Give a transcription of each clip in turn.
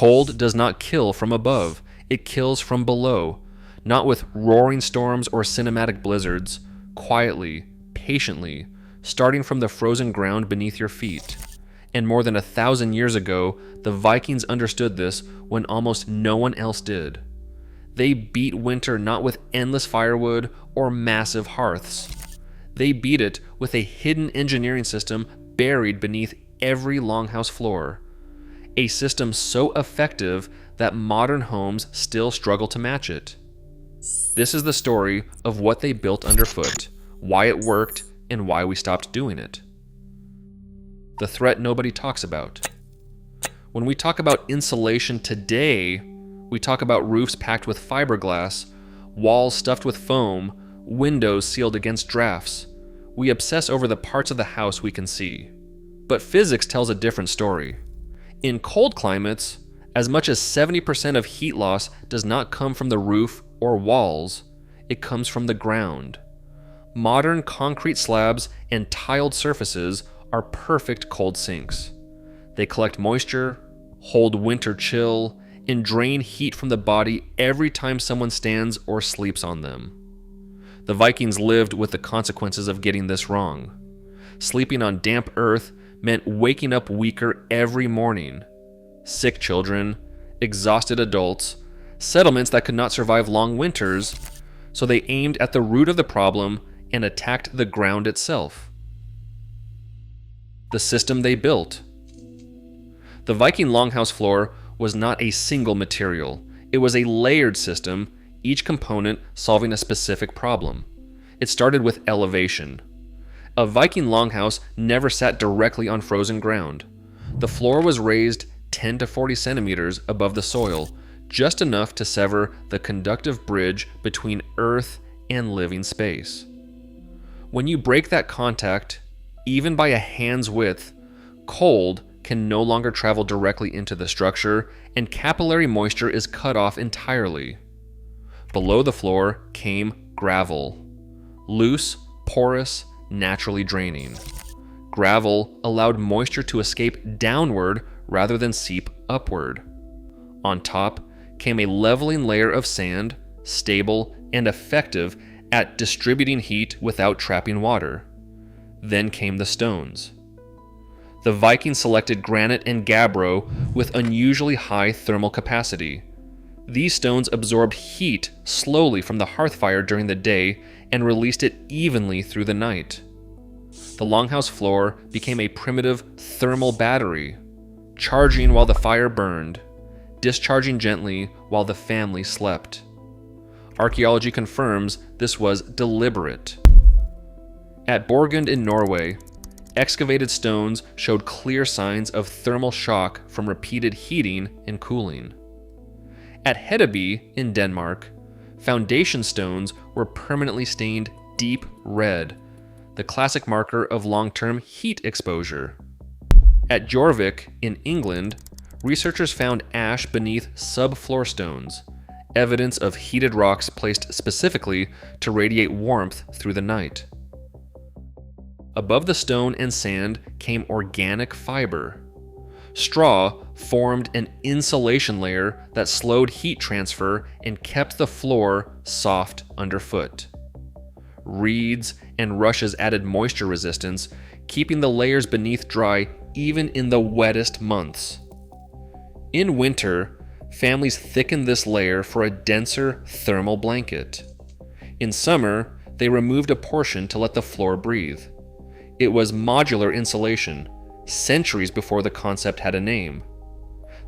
Cold does not kill from above, it kills from below, not with roaring storms or cinematic blizzards, quietly, patiently, starting from the frozen ground beneath your feet. And more than 1,000 years ago, the Vikings understood this when almost no one else did. They beat winter not with endless firewood or massive hearths. They beat it with a hidden engineering system buried beneath every longhouse floor. A system so effective that modern homes still struggle to match it. This is the story of what they built underfoot, why it worked, and why we stopped doing it. The threat nobody talks about. When we talk about insulation today, we talk about roofs packed with fiberglass, walls stuffed with foam, windows sealed against drafts. We obsess over the parts of the house we can see. But physics tells a different story. In cold climates, as much as 70% of heat loss does not come from the roof or walls, it comes from the ground. Modern concrete slabs and tiled surfaces are perfect cold sinks. They collect moisture, hold winter chill, and drain heat from the body every time someone stands or sleeps on them. The Vikings lived with the consequences of getting this wrong. Sleeping on damp earth meant waking up weaker every morning. Sick children, exhausted adults, settlements that could not survive long winters, so they aimed at the root of the problem and attacked the ground itself. The system they built. The Viking longhouse floor was not a single material. It was a layered system, each component solving a specific problem. It started with elevation. A Viking longhouse never sat directly on frozen ground. The floor was raised 10 to 40 centimeters above the soil, just enough to sever the conductive bridge between earth and living space. When you break that contact, even by a hand's width, cold can no longer travel directly into the structure, and capillary moisture is cut off entirely. Below the floor came gravel. Loose, porous, naturally draining. Gravel allowed moisture to escape downward rather than seep upward. On top came a leveling layer of sand, stable and effective at distributing heat without trapping water. Then came the stones. The Vikings selected granite and gabbro with unusually high thermal capacity. These stones absorbed heat slowly from the hearth fire during the day and released it evenly through the night. The longhouse floor became a primitive thermal battery, charging while the fire burned, discharging gently while the family slept. Archaeology confirms this was deliberate. At Borgund in Norway, excavated stones showed clear signs of thermal shock from repeated heating and cooling. At Hedeby in Denmark, foundation stones were permanently stained deep red, the classic marker of long-term heat exposure. At Jorvik in England, researchers found ash beneath subfloor stones, evidence of heated rocks placed specifically to radiate warmth through the night. Above the stone and sand came organic fiber. Straw formed an insulation layer that slowed heat transfer and kept the floor soft underfoot. Reeds and rushes added moisture resistance, keeping the layers beneath dry even in the wettest months. In winter, families thickened this layer for a denser thermal blanket. In summer, they removed a portion to let the floor breathe. It was modular insulation, centuries before the concept had a name.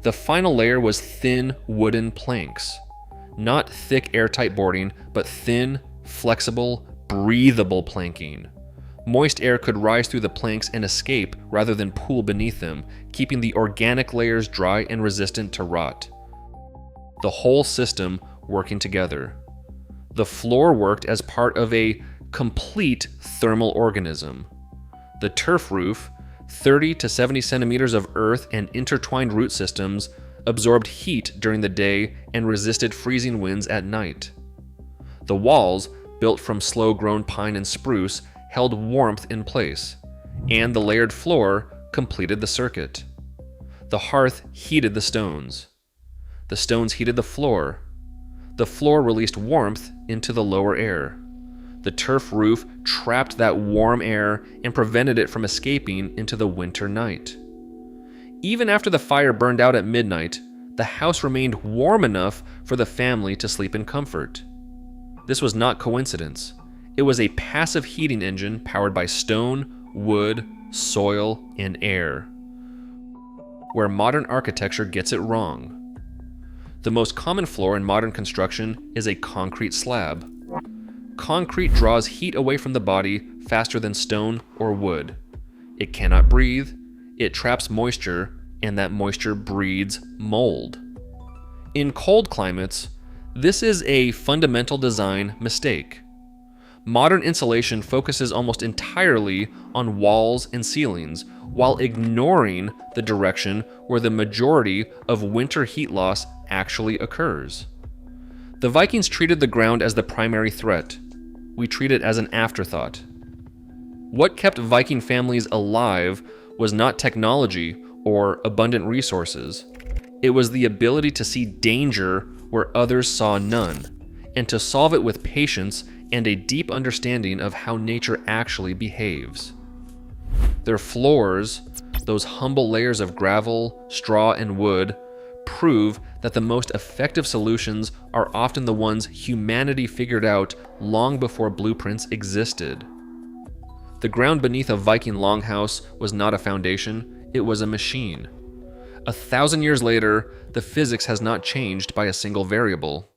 The final layer was thin wooden planks. Not thick airtight boarding, but thin, flexible, breathable planking. Moist air could rise through the planks and escape rather than pool beneath them, keeping the organic layers dry and resistant to rot. The whole system working together. The floor worked as part of a complete thermal organism. The turf roof, 30 to 70 centimeters of earth and intertwined root systems, absorbed heat during the day and resisted freezing winds at night. The walls, built from slow-grown pine and spruce, held warmth in place, and the layered floor completed the circuit. The hearth heated the stones. The stones heated the floor. The floor released warmth into the lower air. The turf roof trapped that warm air and prevented it from escaping into the winter night. Even after the fire burned out at midnight, the house remained warm enough for the family to sleep in comfort. This was not coincidence. It was a passive heating engine powered by stone, wood, soil, and air. Where modern architecture gets it wrong. The most common floor in modern construction is a concrete slab. Concrete draws heat away from the body faster than stone or wood. It cannot breathe, it traps moisture, and that moisture breeds mold. In cold climates, this is a fundamental design mistake. Modern insulation focuses almost entirely on walls and ceilings, while ignoring the direction where the majority of winter heat loss actually occurs. The Vikings treated the ground as the primary threat. We treat it as an afterthought. What kept Viking families alive was not technology or abundant resources. It was the ability to see danger where others saw none, and to solve it with patience and a deep understanding of how nature actually behaves. Their floors, those humble layers of gravel, straw, and wood, prove that the most effective solutions are often the ones humanity figured out long before blueprints existed. The ground beneath a Viking longhouse was not a foundation, it was a machine. 1,000 years later, the physics has not changed by a single variable.